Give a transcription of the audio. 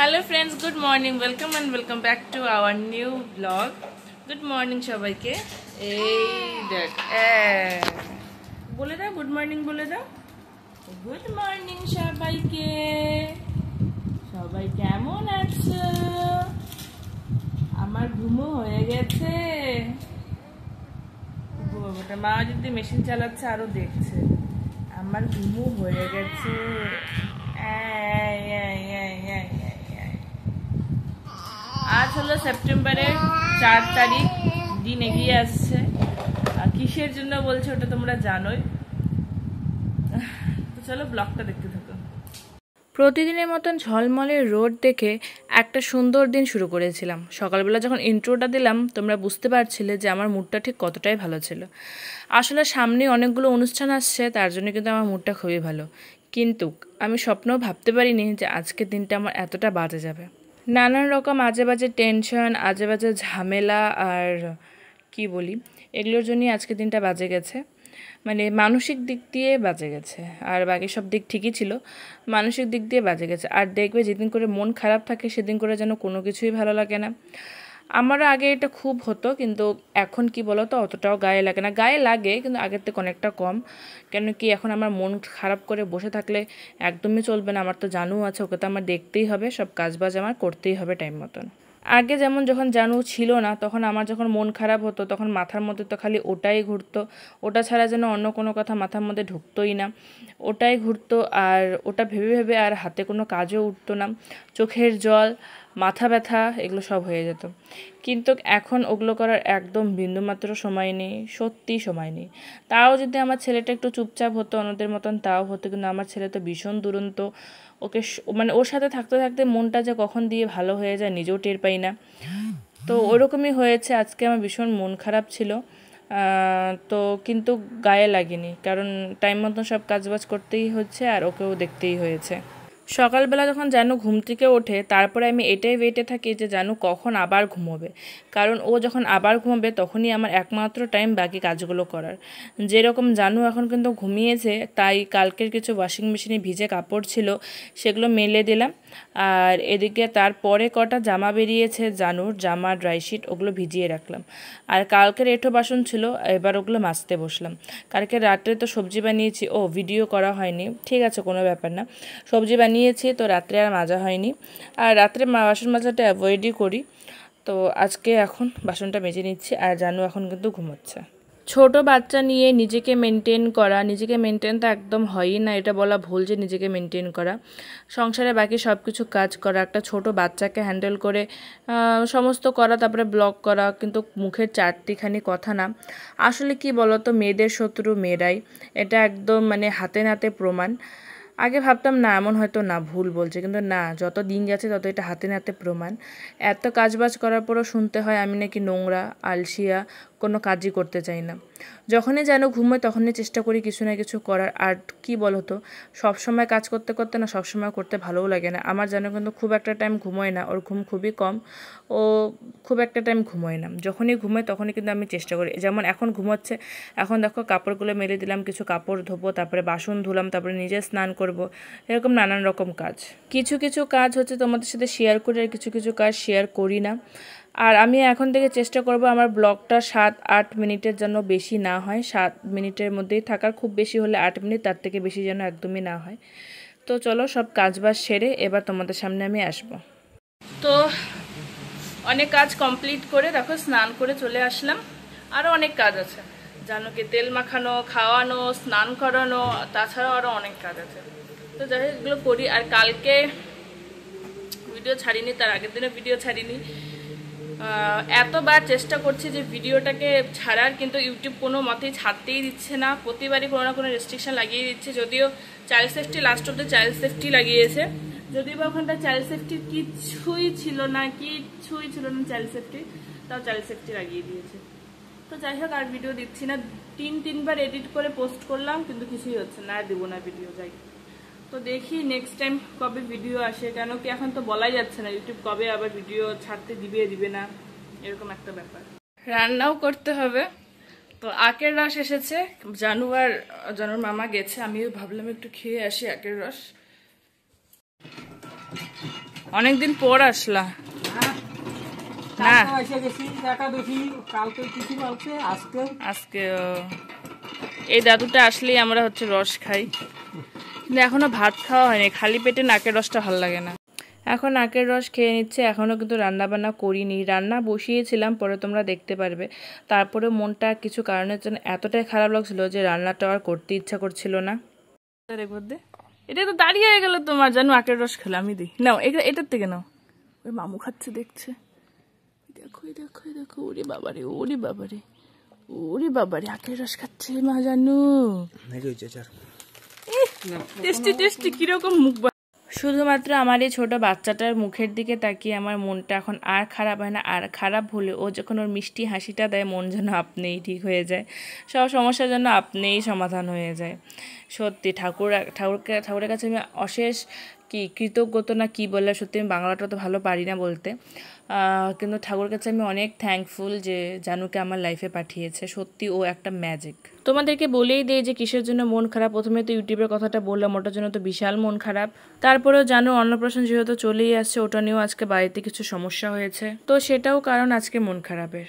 Hello friends, good morning. Welcome and welcome back to our new vlog. Good morning সবাইকে। এই দেখ বলে দাও গুড মর্নিং বলে দাও। গুড মর্নিং সবাইকে। সবাই কেমন আছো? আমার ঘুমো হয়ে গেছে। ওটা মা যদি মেশিন চালাচ্ছে আরো দেখছে। আমার ঘুমো হয়ে গেছে। আজ হলো সেপ্টেম্বরের 4 তারিখ, দিন এগিয়ে আসছে। কিসের জন্য বলছে ওটা তোমরা জানোই। তো চলো ব্লগটা দেখতে থাকো। প্রতিদিনের মতন ঝলমলে রোদ দেখে একটা সুন্দর দিন শুরু করেছিলাম। সকালবেলা যখন ইন্ট্রোটা দিলাম তোমরা বুঝতে পারছিলে যে আমার মুডটা ঠিক কতটাই ভালো ছিল। আসলে সামনে অনেকগুলো অনুষ্ঠান আসছে, তার জন্য কিন্তু আমার মুডটা খুবই ভালো। কিন্তু আমি স্বপ্নেও ভাবতে পারিনি যে আজকের দিনটা আমার এতটা বাজে যাবে। নানান রকম আজে বাজে টেনশন, আজে বাজে ঝামেলা আর কি বলি, এগুলোর জন্যই আজকের দিনটা বাজে গেছে। মানে মানসিক দিক দিয়ে বাজে গেছে, আর বাকি সব দিক ঠিকই ছিল, মানসিক দিক দিয়ে বাজে গেছে। আর দেখবে যেদিন করে মন খারাপ থাকে সেদিন করে যেন কোনো কিছুই ভালো লাগে না। আমারও আগে এটা খুব হতো, কিন্তু এখন কি বলো তো, অতটাও গায়ে লাগে না। গায়ে লাগে কিন্তু আগের থেকে অনেকটা কম। কেন কি এখন আমার মন খারাপ করে বসে থাকলে একদমই চলবে না। আমার তো জানু আছে, ওকে তো আমার দেখতেই হবে, সব কাজবাজ আমার করতেই হবে টাইম মতন। আগে যেমন যখন জানু ছিল না, তখন আমার যখন মন খারাপ হতো তখন মাথার মধ্যে তো খালি ওটাই ঘুরতো। ওটা ছাড়া যেন অন্য কোনো কথা মাথার মধ্যে ঢুকতোই না। ওটাই ঘুরতো, আর ওটা ভেবে ভেবে আর হাতে কোনো কাজও উঠতো না। চোখের জল, মাথা ব্যথা, এগুলো সব হয়ে যেত। কিন্তু এখন ওগুলো করার একদম বিন্দুমাত্র সময় নেই, সত্যি সময় নেই। তাও যদি আমার ছেলেটা একটু চুপচাপ হতো অন্যদের মতন তাও হতো, কিন্তু আমার ছেলে তো ভীষণ দুরন্ত। ওকে মানে ওর সাথে থাকতে থাকতে মনটা যে কখন দিয়ে ভালো হয়ে যায় নিজেও টের পাই না। তো ওরকমই হয়েছে, আজকে আমার ভীষণ মন খারাপ ছিল। তো কিন্তু গায়ে লাগেনি, কারণ টাইম মতন সব কাজবাজ করতেই হচ্ছে আর ওকেও দেখতেই হয়েছে। সকালবেলা যখন জানু ঘুম থেকে ওঠে তারপরে আমি এটাই ওয়েটে থাকি যে জানু কখন আবার ঘুমোবে, কারণ ও যখন আবার ঘুমোবে তখনই আমার একমাত্র টাইম বাকি কাজগুলো করার। যেরকম জানু এখন কিন্তু ঘুমিয়েছে, তাই কালকের কিছু ওয়াশিং মেশিনে ভিজে কাপড় ছিল সেগুলো মেলে দিলাম। আর এদিকে তারপরে কটা জামা বেরিয়েছে জানুর, জামা ড্রাইশিট, ওগুলো ভিজিয়ে রাখলাম। আর কালকের এঁঠো বাসন ছিল, এবার ওগুলো মাজতে বসলাম। কালকে রাত্রে তো সবজি বানিয়েছি, ভিডিও করা হয়নি, ঠিক আছে কোনো ব্যাপার না। সবজি বানিয়েছি তো রাত্রে আর মাজা হয়নি, আর রাত্রে বাসন মাজাটা অ্যাভয়েডই করি। তো আজকে এখন বাসনটা মেজে নিচ্ছি, আর জানু এখন কিন্তু ঘুমোচ্ছে। ছোট বাচ্চা নিয়ে নিজেকে মেনটেন করা, নিজেকে মেনটেন তো একদম হয়ই না, এটা বলা ভুল যে নিজেকে মেনটেন করা। সংসারে বাকি সব কিছু কাজ করা, একটা ছোট বাচ্চাকে হ্যান্ডেল করে সমস্ত করা, তারপরে ব্লগ করা কিন্তু মুখের চারটিখানি কথা না। আসলে কি বলো তো, মেয়েদের শত্রু মেয়েরাই, এটা একদম মানে হাতে নাতে প্রমাণ। আগে ভাবতাম না এমন হয়তো না, ভুল বলছে, কিন্তু না, যত দিন যাচ্ছে তত এটা হাতে নাতে প্রমাণ। এত কাজবাজ করার পরও শুনতে হয় আমি নাকি নোংরা, আলসিয়া, কোনো কাজই করতে চাই না। যখনই যেন ঘুমোয় তখনই চেষ্টা করি কিছু না কিছু করার। আর কি বলতো, সবসময় কাজ করতে করতে না সবসময় করতে ভালোও লাগে না। আমার যেন কিন্তু খুব একটা টাইম ঘুমোয় না, ওর ঘুম খুবই কম, ও খুব একটা টাইম ঘুমোয় না। যখনই ঘুমোয় তখনই কিন্তু আমি চেষ্টা করি, যেমন এখন ঘুমোচ্ছে, এখন দেখো কাপড়গুলো মেলে দিলাম, কিছু কাপড় ধোবো, তারপরে বাসন ধুলাম, তারপরে নিজে স্নান করব, এরকম নানান রকম কাজ। কিছু কিছু কাজ হচ্ছে তোমাদের সাথে শেয়ার করি, আর কিছু কিছু কাজ শেয়ার করি না। আর আমি এখন থেকে চেষ্টা করব আমার ব্লগটা 7-8 মিনিটের জন্য বেশি না হয়, 7 মিনিটের মধ্যেই থাকার, খুব বেশি হলে 8 মিনিট, তার থেকে বেশি যেন একদমই না হয়। তো চলো সব কাজবাজ সেরে এবার তোমাদের সামনে আমি আসব। তো অনেক কাজ কমপ্লিট করে দেখো স্নান করে চলে আসলাম। আরও অনেক কাজ আছে, জানুকে তেল মাখানো, খাওয়ানো, স্নান করানো, তাছাড়াও আরও অনেক কাজ আছে। তো যাই হোক এগুলো করি। আর কালকে ভিডিও ছাড়িনি, তার আগের দিনে ভিডিও ছাড়িনি। এতবার চেষ্টা করছি যে ভিডিওটাকে ছাড়ার, কিন্তু ইউটিউব কোনো মতেই ছাড়তেই দিচ্ছে না। প্রতিবারই কোনো না কোনো রেস্ট্রিকশন লাগিয়ে দিচ্ছে। যদিও child safety, last of the child safety লাগিয়েছে, যদিও বা ওখানটা চাইল্ড সেফটির কিছুই ছিল না চাইল্ড সেফটি, তাও চাইল্ড সেফটি লাগিয়ে দিয়েছে। তো যাই হোক আর ভিডিও দিচ্ছি না, 3-3বার এডিট করে পোস্ট করলাম কিন্তু কিছুই হচ্ছে না, আর দেবো না ভিডিও। যাই তো দেখি নেক্সট টাইম কবে ভিডিও আসে, কেন কি এখন তো বলাই যাচ্ছে না ইউটিউব কবে আবার ভিডিও ছাড়তে দিবে না, এরকম একটা ব্যাপার। রান্নাও করতে হবে। তো আখের রস এসেছে, জানুর মামা গেছে, আমিও ভাবলাম একটু খেয়ে আসি আখের রস। অনেকদিন পর আসলা না? আজকে এই দাদুটা আসলেই আমরা হচ্ছে রস খাই, কিন্তু এখনো ভাত খাওয়া হয়নি, খালি পেটে নাকের রসটা ভালো লাগে না। এখন নাকের রস খেয়ে নিচ্ছে, এখনও কিন্তু রান্না বান্না করিনি, রান্না বসিয়েছিলাম, পরে তোমরা দেখতে পারবে। তারপরে মনটা কিছু কারণের জন্য এতটাই খারাপ লাগছিল যে রান্নাটা আর করতে ইচ্ছা করছিল না। এটা তো দাঁড়িয়ে হয়ে গেল তোমার, জানো নাকের রস খেলে আমি দিই, নাও এটার থেকে নাও। ওই মামু খাচ্ছে দেখছে, দেখো দেখো দেখো, ওরে বাবারে ওরে বাবারে ওরে বাবারে, আখের রস খাচ্ছে মা জানু, টেস্টি টেস্টি কিরকম মুখ। শুধুমাত্র আমার এই ছোটো বাচ্চাটার মুখের দিকে তাকিয়ে আমার মনটা এখন আর খারাপ হয় না, আর খারাপ হলে ও যখন ওর মিষ্টি হাসিটা দেয় মন যেন আপনিই ঠিক হয়ে যায়, সব সমস্যার জন্য আপনিই সমাধান হয়ে যায়। সত্যি ঠাকুরের কাছে আমি অশেষ কৃতজ্ঞত না কি বললে, সত্যি আমি বাংলাটা তো ভালো পারি না বলতে, কিন্তু ঠাকুরের কাছে আমি অনেক থ্যাঙ্কফুল যে জানুকে আমার লাইফে পাঠিয়েছে। সত্যি ও একটা ম্যাজিক। তোমাদেরকে বলেই দেই যে কিসের জন্য মন খারাপ। প্রথমে তো ইউটিউবের কথাটা বললাম, ওটার জন্য তো বিশাল মন খারাপ। তারপরেও জানো অন্নপ্রাশন যেহেতু চলেই আসছে, ওটা নিয়েও আজকে বাড়িতে কিছু সমস্যা হয়েছে, তো সেটাও কারণ আজকে মন খারাপের।